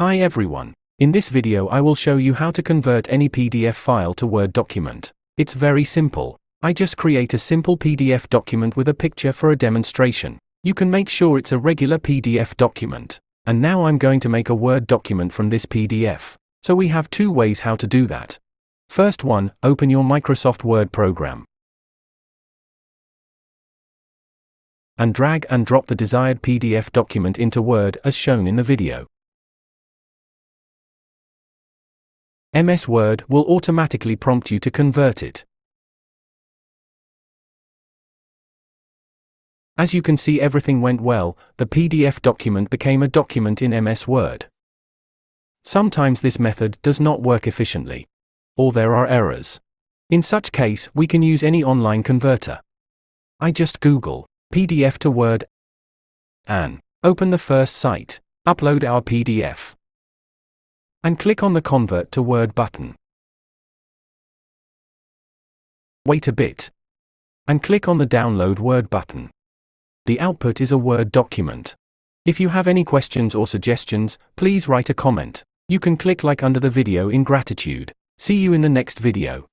Hi everyone. In this video I will show you how to convert any PDF file to Word document. It's very simple. I just create a simple PDF document with a picture for a demonstration. You can make sure it's a regular PDF document. And now I'm going to make a Word document from this PDF. So we have two ways how to do that. First one, open your Microsoft Word program. And drag and drop the desired PDF document into Word as shown in the video. MS Word will automatically prompt you to convert it. As you can see, everything went well. The PDF document became a document in MS Word. Sometimes this method does not work efficiently, or there are errors. In such case, we can use any online converter. I just Google PDF to Word and open the first site, upload our PDF, and click on the Convert to Word button. Wait a bit, and click on the Download Word button. The output is a Word document. If you have any questions or suggestions, please write a comment. You can click like under the video in gratitude. See you in the next video.